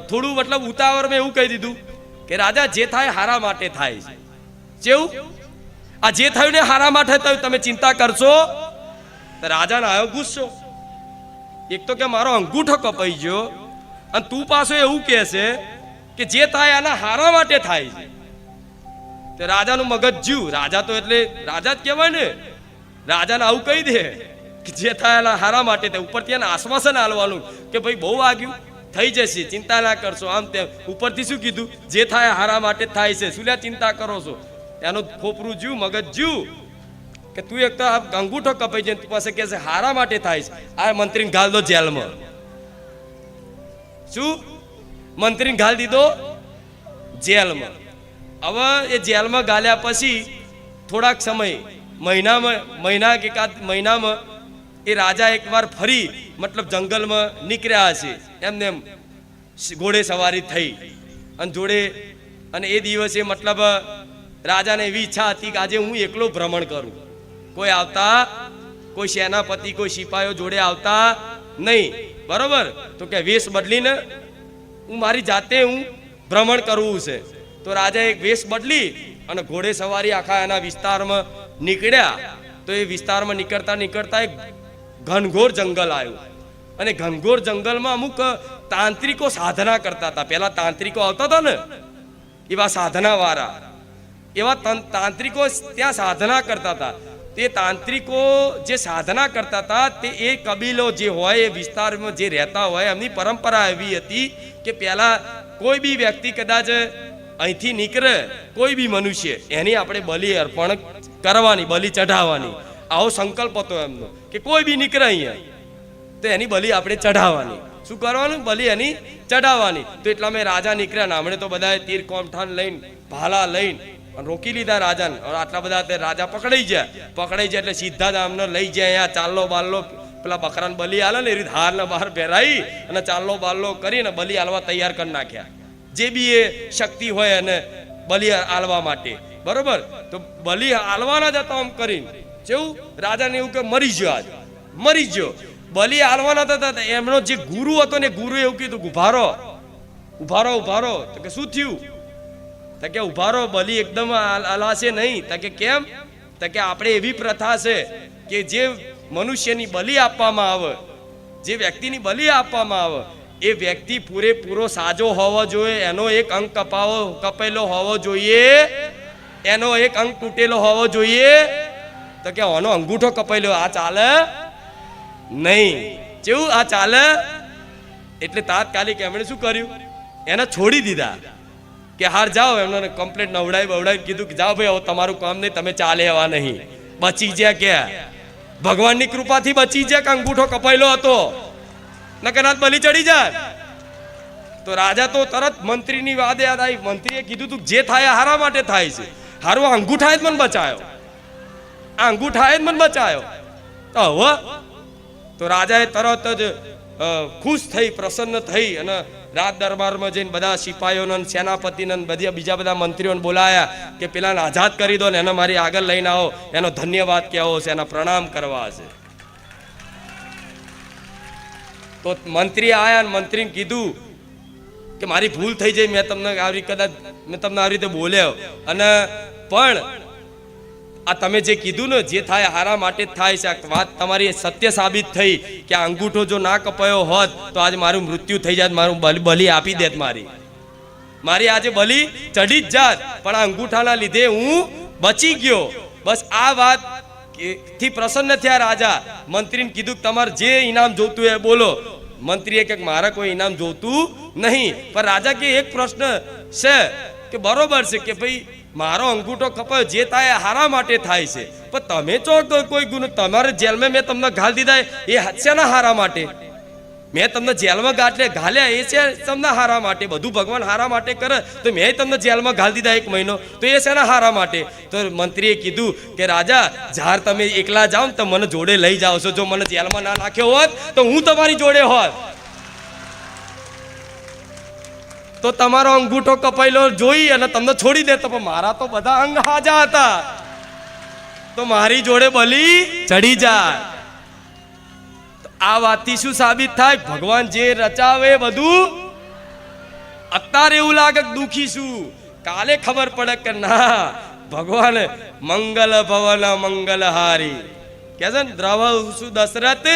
થોડું મતલબ ઉતાવળમાં એવું કહી દીધું કે રાજા જે થાય હારા માટે થાય છે. કેવું? આ જે થયું ને હારા માટે થયું, તમે ચિંતા કરશો. તો રાજાને આવ્યો ગુસ્સો. એક તો કે મારો અંગૂઠો કપાઈ ગયો અને તું પાછો એવું કહે છે કે જે થાય આના હારા માટે થાય છે. તો રાજાનું મગજ જ્યું. રાજા તો એટલે રાજા જ કહેવાય ને. રાજાને આવું કહી દે કે જે થાય એના હારા માટે થાય. ઉપરથી એને આશ્વાસન આલવાનું કે ભાઈ બહુ વાગ્યું, થઈ જશે, ચિંતા ના કરશો. આમ તેમ ઉપરથી શું કીધું? જે થાય હારા માટે થાય છે. શું લ્યા ચિંતા કરો છો? એનું ખોપરું જ્યું, મગજ જ્યું કે તું એક તો આ અંગૂઠો કપાઈ જાય, તું પાસે કહે છે હારા માટે થાય છે. આ મંત્રીને ઘાલ દો જેલમાં. શું? મંત્રીને ઘાલ દીધો જેલમાં. હવે એ જેલમાં ગાલ્યા પછી થોડાક સમય, મહિના કે એકાદ મહિનામાં એ રાજા એકવાર ફરી મતલબ જંગલમાં નીકળ્યા હશે. એમને એમ ઘોડે સવારી થઈ અને જોડે, અને એ દિવસે મતલબ રાજાને એવી ઈચ્છા હતી કે આજે હું એકલો ભ્રમણ કરું. કોઈ આવતા, કોઈ સેનાપતિ, કોઈ સિપાહીઓ જોડે આવતા નહીં. બરોબર? તો કે વેશ બદલીને હું મારી જાતે હું ભ્રમણ કરવું છે. તો રાજા એક વેશ બદલી અને ઘોડે સવારી આખા એના વિસ્તારમાં નીકળ્યા. તો એ વિસ્તારમાં નીકળતા નીકળતા એક ઘનઘોર જંગલ આવ્યું. અને ઘનઘોર જંગલમાં અમુક તાંત્રિકો સાધના કરતા હતા. પેલા તાંત્રિકો આવતા હતા ને, એવા સાધના વાળા, એવા તાંત્રિકો ત્યાં સાધના કરતા હતા. તે તાંત્રિકો જે સાધના કરતા હતા તે એ કબીલો જે હોય, એ વિસ્તારમાં જે રહેતા હોય, એમની પરંપરા એવી હતી કે પહેલા કોઈ બી વ્યક્તિ કદાચ અહીંથી નીકળે, કોઈ બી મનુષ્ય, એની આપણે બલિ અર્પણ કરવાની, બલિ ચઢાવવાની. આવો સંકલ્પ હતો એમનો કે કોઈ બી નીકળે અહીંયા તો એની બલિ આપણે ચઢાવવાની. શું કરવાનું? બલિ એની ચઢાવવાની. તો એટલા મેં રાજા નીકળ્યા ને હમણે તો બધા તીર કોમઠાન લઈને, ભાલા લઈને રોકી લીધા રાજાને. આટલા બધા રાજા પકડાઈ જાય એટલે સીધા જ આમને લઈ જાય. અહીંયા ચાલ્લો બાલ્લો પેલા બકરાને બલિ આલે ને એ રીતે હાર ને બહાર પહેરાવી અને ચાલ્લો બાલ્લો કરીને બલિ આલવા તૈયાર કરી નાખ્યા. જે બી એ શક્તિ હોય એને બલિ આલવા માટે. બરોબર? તો બલિ આલવાના જ હતા. આમ કરીને કેવું? રાજાને એવું કે મરી ગયો, આજ મરી ગયો. બલિ આલવાના હતા. એમનો જે ગુરુ હતો ને, ગુરુ એવું કીધું ઉભારો ઉભારો ઉભારો. તો કે શું થયું? તો કે ઉભારો, બલિ એકદમ આલાશે નહીં. તો કે કેમ? તો કે આપણે એવી પ્રથા છે કે જે મનુષ્યની બલિ આપવામાં આવે, જે વ્યક્તિની બલિ આપવામાં આવે, એ વ્યક્તિ પૂરેપૂરો સાજો હોવો જોઈએ. એનો એક અંગ કપાયેલો હોવો જોઈએ, એનો એક અંગ તૂટેલો હોવો જોઈએ. તો કે આનો અંગૂઠો કપાયેલો, આ ચાલે નહીં. કેવું? આ ચાલે? એટલે તાત્કાલિક એમણે શું કર્યું? એને છોડી દીધા કે હાર જાઓ. એમને કમ્પ્લેટ નવડાવી કીધું કે જાઓ ભાઈ, હવે તમારું કામ નહીં, તમે ચાલે એવા નહીં. બચી ગયા કે ભગવાનની કૃપાથી બચી ગયા કે અંગૂઠો કપાયેલો હતો, નકર બલિ ચડી જાય. તો રાજા તો તરત મંત્રીની વાત યાદ આવી. મંત્રીએ કીધું તું જે થાય હારા માટે થાય છે. હારું અંગૂઠાએ જ મને બચાયો, આ અંગૂઠાએ જ મને બચાયો. તો હવે તો રાજાએ તરત જ ખુશ થઈ, પ્રસન્ન થઈ અને રાજ દરબારમાં જઈને બધા સિપાહીઓને, સેનાપતિને, બીજા બધા મંત્રીઓને બોલાયા કે પેલાને આઝાદ કરી દો ને એને મારી આગળ લઈને આવો, એનો ધન્યવાદ કહેવો છે, એના પ્રણામ કરવા છે. તો મંત્રી આયા ને મંત્રીને કીધું કે મારી ભૂલ થઈ જાય, મેં તમને આવી રીતે બોલ્યો, અને પણ આ તમે જે કીધું ને જે થાય હારા માટે જ થાય છે, આ વાત તમારી સત્ય સાબિત થઈ કે આ અંગૂઠો જો ના કપાયો હોત તો આજે મારું મૃત્યુ થઈ જાત, મારું બલિ આપી દેત, મારી આજે બલિ ચડી જ જાત, પણ આ અંગૂઠાના લીધે હું બચી ગયો. બસ આ વાત થી પ્રસન્ન થયા રાજા. મંત્રીને કીધું તમારે જે ઇનામ જોતું એ બોલો. મંત્રીએ કે મારે કોઈ ઇનામ જોતું નહીં, પણ રાજા કે એક પ્રશ્ન છે કે બરોબર છે કે ભાઈ મારો અંગૂઠો કપાયો, જે થાય હારા માટે થાય છે, પણ તમે ચોક કોઈ ગુનો તમારે જેલમાં મેં તમને ઘાલ દીધા એ શેના હારા માટે? મેં તમને જેલમાં ઘાલ્યા એ છે તમને હારા માટે. બધું ભગવાન હારા માટે કરે, તો મેં તમને જેલમાં ઘાલ દીધા 1 મહિનો, તો એ શેના હારા માટે? તો મંત્રીએ કીધું કે રાજા જ્યારે તમે એકલા જાઓ તો મને જોડે લઈ જાઓ છો. જો મને જેલમાં ના નાખ્યો હોત તો હું તમારી જોડે હોત, તો તમારો અંગૂઠો કપાયેલો જોઈ અને તમને છોડી દેતો. પણ મારા તો બધા અંગ હાજા હતા, તો મારી જોડે બલિ ચડી જાય. આ વાતથી શું સાબિત થાય? ભગવાન જે રચાવે બધું અત્યારે એવું લાગે કે દુખી છું, કાલે ખબર પડે કે ના ભગવાન મંગલ ભવન મંગલહારી કે છે ને, દ્રવ સુ દશરથ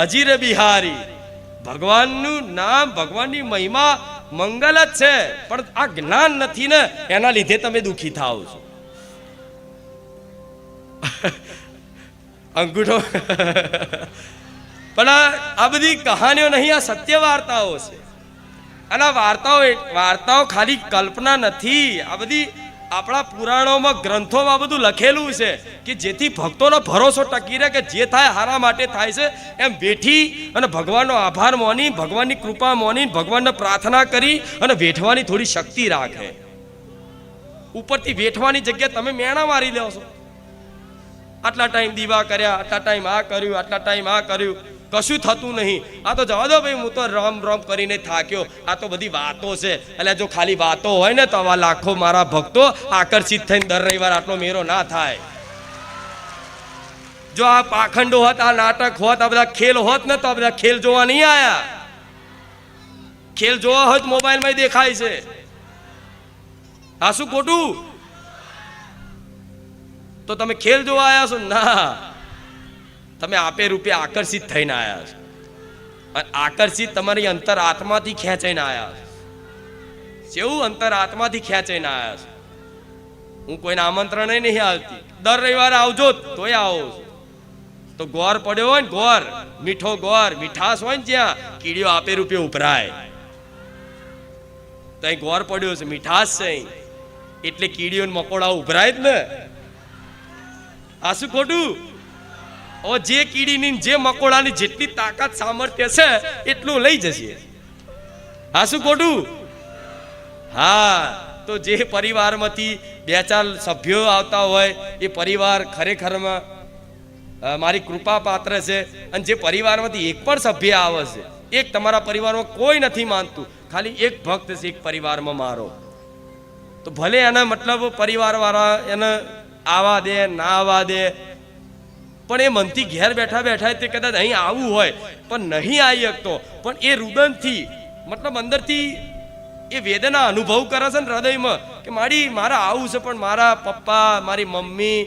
અજીર બિહારી. ભગવાનનું નામ, ભગવાનની મહિમા મંગલ જ છે, પણ આ જ્ઞાન નથી ને એના લીધે તમે દુખી થાવ છો. અંગૂઠો પણ આ બધી કહાનીઓ નહીં, આ સત્ય વાર્તાઓ છે. અને આ વાર્તાઓ ખાલી કલ્પના નથી. આ બધી આપણા પુરાણોમાં, ગ્રંથોમાં બધું લખેલું છે કે જેથી ભક્તોનો ભરોસો ટકી રહે કે જે થાય હારા માટે થાય છે. એમ બેઠી અને ભગવાનનો આભાર માની, ભગવાનની કૃપા માની, ભગવાનને પ્રાર્થના કરી અને વેઠવાની થોડી શક્તિ રાખે. ઉપરથી વેઠવાની જગ્યાએ તમે મેણા મારી લો છો. આટલા ટાઈમ દીવા કર્યા, આટલા ટાઈમ આ કર્યું, આટલા ટાઈમ આ કર્યું, કશું થતું નહીં. આ તો જવા દો ભાઈ, હું તો રામ રામ કરીને થાક્યો. આ તો બધી વાતો છે. એટલે જો ખાલી વાતો હોય ને તો આવા લાખો મારા ભક્તો આકર્ષિત થઈને દર રવિવાર આટલો મેરો ના થાય. જો આ પાખંડો હોત, આ નાટક હોત, આ બધા ખેલ હોત ને તો આ બધા ખેલ જોવા નહીં આયા. ખેલ જોવા હોય તો મોબાઈલમાં દેખાય છે. આ શું ખોટું? તો તમે ખેલ જોવા આવ્યા છો? ના, તમે આપે રૂપે આકર્ષિત થઈને આવ્યા છો. અને આકર્ષિત તમારી અંતર આત્માથી ખેંચાઈને આવ્યા છો. જેવું અંતર આત્માથી ખેંચાઈને આવ્યા છો. હું કોઈને આમંત્રણ નહીં આવતી, દર રવિવારે આવજો તોય આવો. તો ગોર પડ્યો હોય ને, ગોર મીઠો ગોર, મીઠાશ હોય ને જ્યાં, કીડીઓ આપે રૂપે ઉભરાય. તો અહીં ગોર પડ્યો છે, મીઠાશ છે, એટલે કીડીઓ મકોડા ઉભરાય જ ને. આ શું ખોટું? ઓ જે કીડીની જે મકોડાની જેટલી તાકાત સામર્થ્ય છે એટલું લઈ જશે. આ શું ખોટું? હા, તો જે પરિવારમાંથી 2-4 સભ્યો આવતા હોય એ પરિવાર ખરેખરમાં મારી કૃપા પાત્ર છે. અને જે પરિવારમાંથી એક પણ સભ્ય આવે છે, એક તમારા પરિવારમાં કોઈ નથી માનતું, ખાલી એક ભક્ત છે એક પરિવારમાં મારો, તો ભલે એના મતલબ પરિવારવાળા એને આવા દે ના આવા દે, પણ એ મનથી ઘેર બેઠા બેઠા તે કદાચ અહીં આવવું હોય પણ નહીં આવી શકતો, પણ એ રુદનથી મતલબ અંદરથી એ વેદના અનુભવ કરે છે ને હૃદયમાં કે મારા આવું છે, પણ મારા પપ્પા, મારી મમ્મી,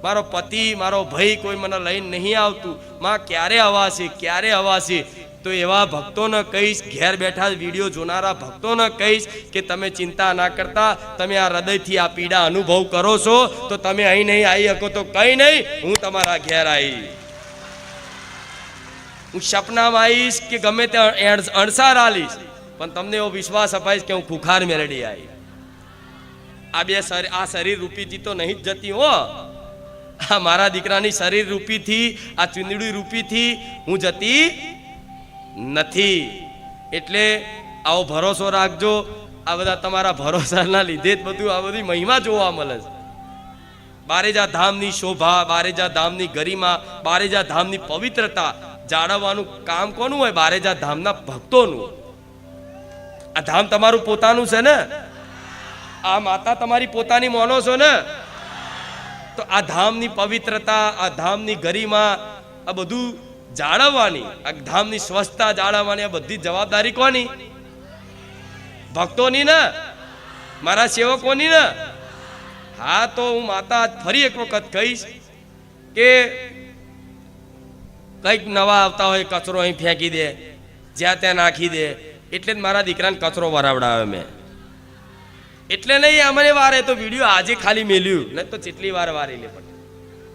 મારો પતિ, મારો ભાઈ કોઈ મને લઈને નહીં આવતું, માં ક્યારે અવાશે, ક્યારે અવાશે. તો એવા ભક્તોને કહીશ, ઘેર બેઠા વિડીયો જોનારા ભક્તોને કહીશ કે તમે ચિંતા ના કરતા, તમે આ હૃદયથી આ પીડા અનુભવ કરો છો તો તમે અહીં નહીં આવી શકો તો કંઈ નહીં, હું તમારા ઘેર આવી, હું સપનામાં આવીશ કે ગમે ત્યાં અણસાર આલીશ, પણ તમને એવો વિશ્વાસ અપાઈશ કે હું ખુખાર મેળડી આવી. આ શરીર રૂપીથી તો નહીં જ જતી હો. આ મારા દીકરાની શરીર રૂપીથી, આ ચુંદડી રૂપીથી હું જતી નથી. એટલે આવો ભરોસો રાખજો. આ બધા તમારા ભરોસાના લીધે જ બધું આ બધી મહિમા જોવા મળે છે. બારેજા ધામની શોભા, બારેજા ધામની ગરિમા, બારેજા ધામની પવિત્રતા જાળવવાનું કામ કોનું હોય? બારેજા ધામના ભક્તોનું. આ ધામ તમારું પોતાનું છે ને? આ માતા તમારી પોતાની માનો છો ને? તો આ ધામની પવિત્રતા, આ ધામની ગરિમા, આ બધું જાળવવાની, આ ધામની સ્વચ્છતા જાળવવાની આ બધી જવાબદારી કોની? ભક્તોની ને, મારા સેવકોની ને. હા, તો હું માતા ફરી એક વખત કહીશ કે કંઈક નવા આવતા હોય કચરો અહીં ફેંકી દે, જ્યાં ત્યાં નાખી દે, એટલે જ મારા દીકરાને કચરો વરાવડાવે મેં. એટલે નહીં અમને વારે તો વિડીયો આજે ખાલી મેલ્યું, નહીં તો જેટલી વાર વારી લે.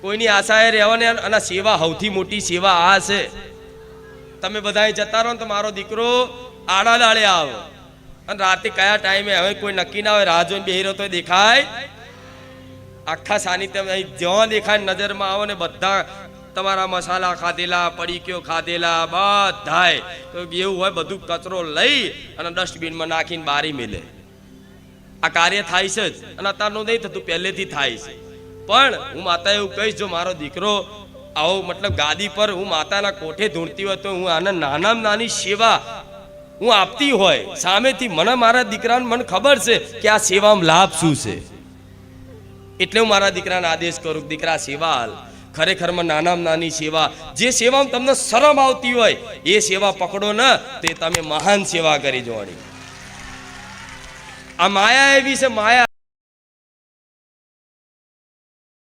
કોઈની આશાએ રહેવાની. અને સેવા સૌથી મોટી સેવા આ છે. તમે બધા જતા રહો તો મારો દીકરો આડા દાડે આવે, અને રાતે કયા ટાઈમે હવે કોઈ નક્કી ના હોય, રાહ જોઈને બેહી રહ્યો તો દેખાય. આખા સાનિધ્ય જ્યાં દેખાય નજરમાં આવો ને બધા તમારા મસાલા ખાધેલા, પડીકીઓ ખાધેલા બધાય, તો એવું હોય બધું કચરો લઈ અને ડસ્ટબિનમાં નાખીને બારી મેલે. આ કાર્ય થાય છે જ, અને અત્યારનું નહીં થતું, પહેલેથી થાય છે. પણ હું માતા એવું કહીશ, જો મારો દીકરો આવો મતલબ ગાદી પર હું માતાના કોઠે ધૂણતી હોય તો હું આને નાનામાં નાની સેવા હું આપતી હોય સામેથી, મને મારા દીકરાને મને ખબર છે કે આ સેવામાં લાભ શું છે. એટલે હું મારા દીકરાને આદેશ કરું, દીકરા સેવા હાલ. ખરેખરમાં નાનામાં નાની સેવા, જે સેવામાં તમને શરમ આવતી હોય એ સેવા પકડો ને, તે તમે મહાન સેવા કરી જોવાની. આ માયા એવી છે માયા